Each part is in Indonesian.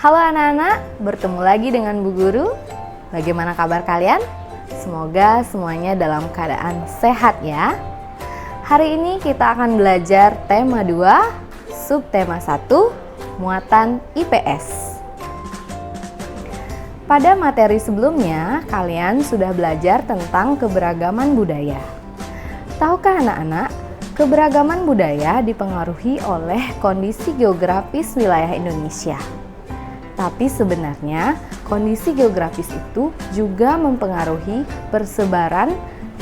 Halo anak-anak, bertemu lagi dengan Bu Guru. Bagaimana kabar kalian? Semoga semuanya dalam keadaan sehat ya. Hari ini kita akan belajar tema 2, subtema 1, muatan IPS. Pada materi sebelumnya, kalian sudah belajar tentang keberagaman budaya. Tahukah anak-anak, keberagaman budaya dipengaruhi oleh kondisi geografis wilayah Indonesia. Tapi sebenarnya kondisi geografis itu juga mempengaruhi persebaran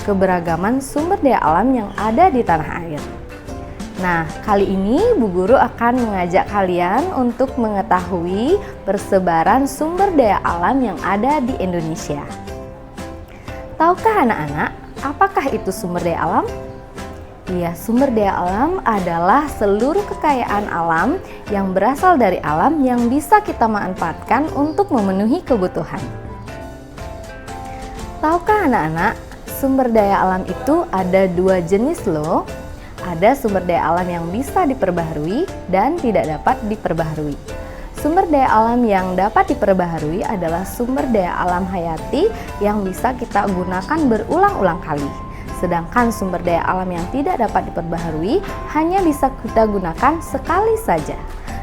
keberagaman sumber daya alam yang ada di tanah air. Nah, kali ini Bu Guru akan mengajak kalian untuk mengetahui persebaran sumber daya alam yang ada di Indonesia. Tahukah anak-anak, apakah itu sumber daya alam? Ya, sumber daya alam adalah seluruh kekayaan alam yang berasal dari alam yang bisa kita manfaatkan untuk memenuhi kebutuhan. Tahukah anak-anak, sumber daya alam itu ada 2 jenis loh. Ada sumber daya alam yang bisa diperbaharui dan tidak dapat diperbaharui. Sumber daya alam yang dapat diperbaharui adalah sumber daya alam hayati yang bisa kita gunakan berulang-ulang kali. Sedangkan sumber daya alam yang tidak dapat diperbaharui hanya bisa kita gunakan sekali saja.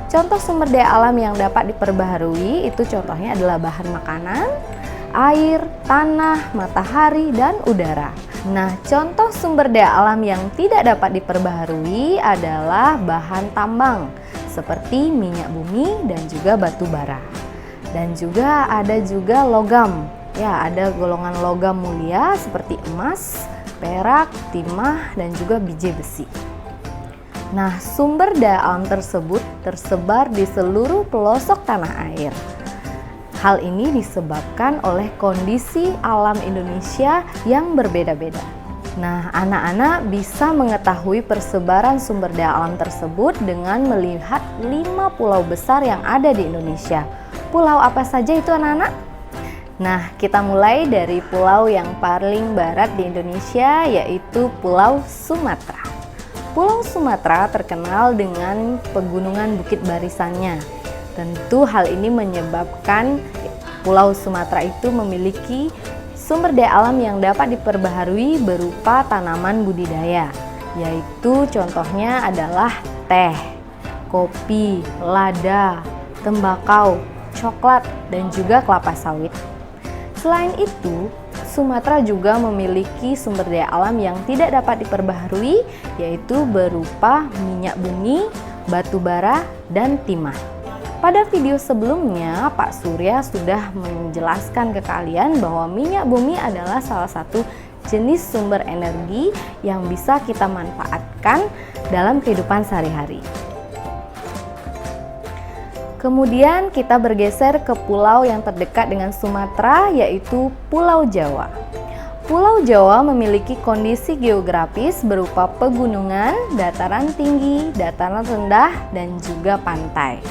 Contoh sumber daya alam yang dapat diperbaharui itu contohnya adalah bahan makanan, air, tanah, matahari, dan udara. Nah, contoh sumber daya alam yang tidak dapat diperbaharui adalah bahan tambang seperti minyak bumi dan juga batu bara. Dan juga ada logam. Ya, ada golongan logam mulia seperti emas, perak, timah, dan juga biji besi. Nah, sumber daya alam tersebut tersebar di seluruh pelosok tanah air. Hal ini disebabkan oleh kondisi alam Indonesia yang berbeda-beda. Nah, anak-anak bisa mengetahui persebaran sumber daya alam tersebut dengan melihat 5 pulau besar yang ada di Indonesia. Pulau apa saja itu anak-anak? Nah, kita mulai dari pulau yang paling barat di Indonesia, yaitu Pulau Sumatera. Pulau Sumatera terkenal dengan pegunungan bukit barisannya. Tentu hal ini menyebabkan Pulau Sumatera itu memiliki sumber daya alam yang dapat diperbaharui berupa tanaman budidaya, yaitu contohnya adalah teh, kopi, lada, tembakau, coklat, dan juga kelapa sawit. Selain itu, Sumatera juga memiliki sumber daya alam yang tidak dapat diperbaharui, yaitu berupa minyak bumi, batu bara, dan timah. Pada video sebelumnya, Pak Surya sudah menjelaskan ke kalian bahwa minyak bumi adalah salah satu jenis sumber energi yang bisa kita manfaatkan dalam kehidupan sehari-hari. Kemudian kita bergeser ke pulau yang terdekat dengan Sumatera, yaitu Pulau Jawa. Pulau Jawa memiliki kondisi geografis berupa pegunungan, dataran tinggi, dataran rendah, dan juga pantai.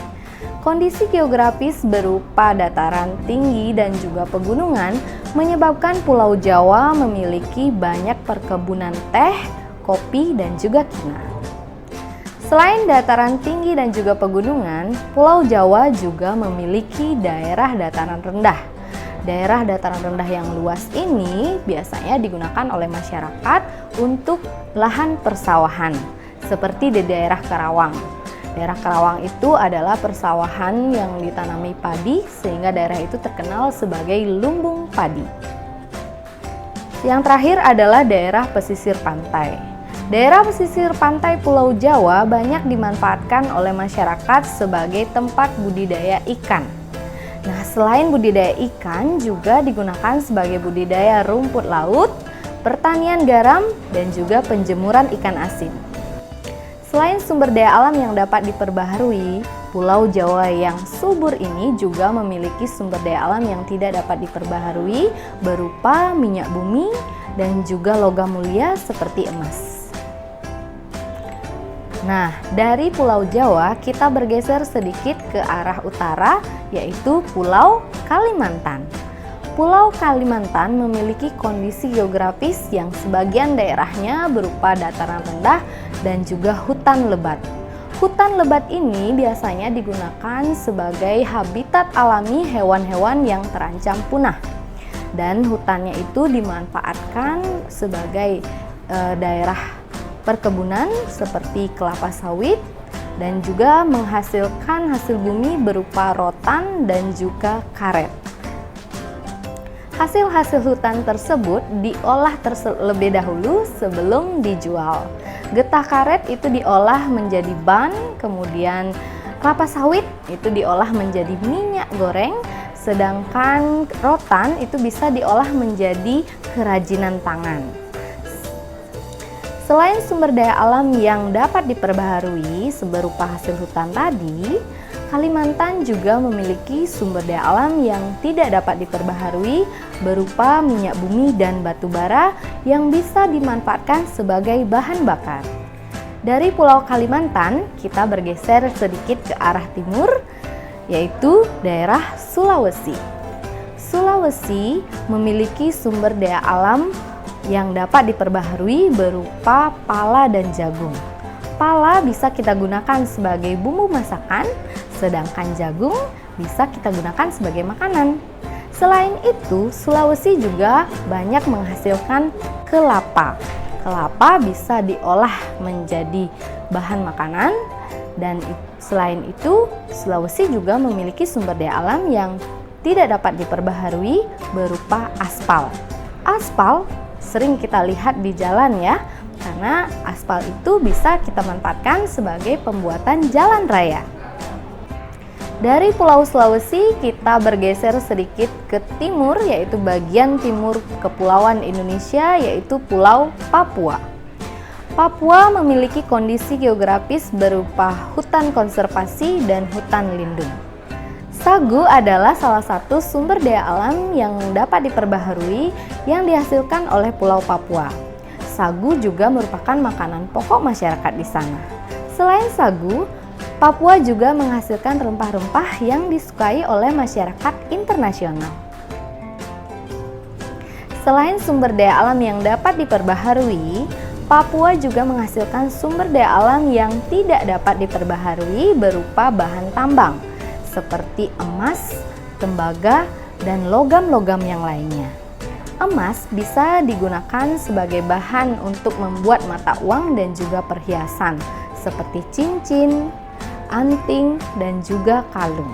Kondisi geografis berupa dataran tinggi dan juga pegunungan menyebabkan Pulau Jawa memiliki banyak perkebunan teh, kopi, dan juga kina. Selain dataran tinggi dan juga pegunungan, Pulau Jawa juga memiliki daerah dataran rendah. Daerah dataran rendah yang luas ini biasanya digunakan oleh masyarakat untuk lahan persawahan, seperti di daerah Karawang. Daerah Karawang itu adalah persawahan yang ditanami padi, sehingga daerah itu terkenal sebagai lumbung padi. Yang terakhir adalah daerah pesisir pantai. Daerah pesisir pantai Pulau Jawa banyak dimanfaatkan oleh masyarakat sebagai tempat budidaya ikan. Nah, selain budidaya ikan juga digunakan sebagai budidaya rumput laut, pertanian garam, dan juga penjemuran ikan asin. Selain sumber daya alam yang dapat diperbaharui, Pulau Jawa yang subur ini juga memiliki sumber daya alam yang tidak dapat diperbaharui berupa minyak bumi dan juga logam mulia seperti emas. Nah, dari Pulau Jawa kita bergeser sedikit ke arah utara, yaitu Pulau Kalimantan. Pulau Kalimantan memiliki kondisi geografis yang sebagian daerahnya berupa dataran rendah dan juga hutan lebat. Hutan lebat ini biasanya digunakan sebagai habitat alami hewan-hewan yang terancam punah. Dan hutannya itu dimanfaatkan sebagai daerah perkebunan seperti kelapa sawit dan juga menghasilkan hasil bumi berupa rotan dan juga karet. Hasil-hasil hutan tersebut diolah terlebih dahulu sebelum dijual. Getah karet itu diolah menjadi ban, kemudian kelapa sawit itu diolah menjadi minyak goreng, sedangkan rotan itu bisa diolah menjadi kerajinan tangan. Selain sumber daya alam yang dapat diperbaharui berupa hasil hutan tadi, Kalimantan juga memiliki sumber daya alam yang tidak dapat diperbaharui berupa minyak bumi dan batu bara yang bisa dimanfaatkan sebagai bahan bakar. Dari Pulau Kalimantan, kita bergeser sedikit ke arah timur, yaitu daerah Sulawesi. Sulawesi memiliki sumber daya alam yang dapat diperbaharui berupa pala dan jagung. Pala bisa kita gunakan sebagai bumbu masakan, sedangkan jagung bisa kita gunakan sebagai makanan. Selain itu, Sulawesi juga banyak menghasilkan kelapa. Kelapa bisa diolah menjadi bahan makanan, dan selain itu, Sulawesi juga memiliki sumber daya alam yang tidak dapat diperbaharui berupa aspal. Aspal sering kita lihat di jalan ya, karena aspal itu bisa kita manfaatkan sebagai pembuatan jalan raya. Dari Pulau Sulawesi kita bergeser sedikit ke timur, yaitu bagian timur kepulauan Indonesia, yaitu Pulau Papua. Papua memiliki kondisi geografis berupa hutan konservasi dan hutan lindung. Sagu adalah salah satu sumber daya alam yang dapat diperbaharui yang dihasilkan oleh Pulau Papua. Sagu juga merupakan makanan pokok masyarakat di sana. Selain sagu, Papua juga menghasilkan rempah-rempah yang disukai oleh masyarakat internasional. Selain sumber daya alam yang dapat diperbaharui, Papua juga menghasilkan sumber daya alam yang tidak dapat diperbaharui berupa bahan tambang, seperti emas, tembaga, dan logam-logam yang lainnya. Emas bisa digunakan sebagai bahan untuk membuat mata uang dan juga perhiasan, seperti cincin, anting, dan juga kalung.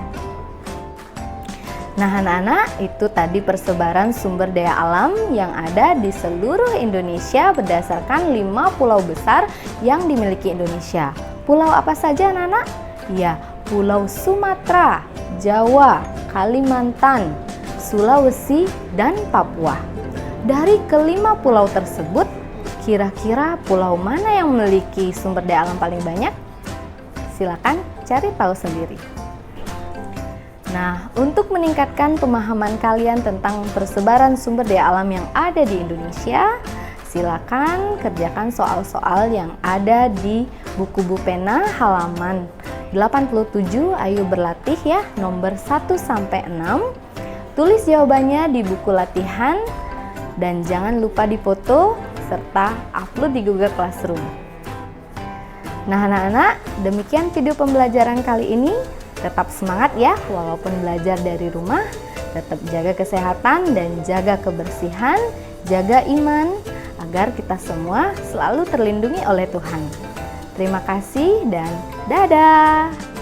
Nah anak-anak, itu tadi persebaran sumber daya alam yang ada di seluruh Indonesia berdasarkan 5 pulau besar yang dimiliki Indonesia. Pulau apa saja anak-anak? Ya, Pulau Sumatera, Jawa, Kalimantan, Sulawesi, dan Papua. Dari kelima pulau tersebut, kira-kira pulau mana yang memiliki sumber daya alam paling banyak? Silakan cari tahu sendiri. Nah, untuk meningkatkan pemahaman kalian tentang persebaran sumber daya alam yang ada di Indonesia, silakan kerjakan soal-soal yang ada di buku Bu Pena halaman 87. Ayo berlatih ya, nomor 1-6. Tulis jawabannya di buku latihan dan jangan lupa difoto serta upload di Google Classroom. Nah anak-anak, demikian video pembelajaran kali ini. Tetap semangat ya, walaupun belajar dari rumah. Tetap jaga kesehatan dan jaga kebersihan, jaga iman, agar kita semua selalu terlindungi oleh Tuhan. Terima kasih dan dadah!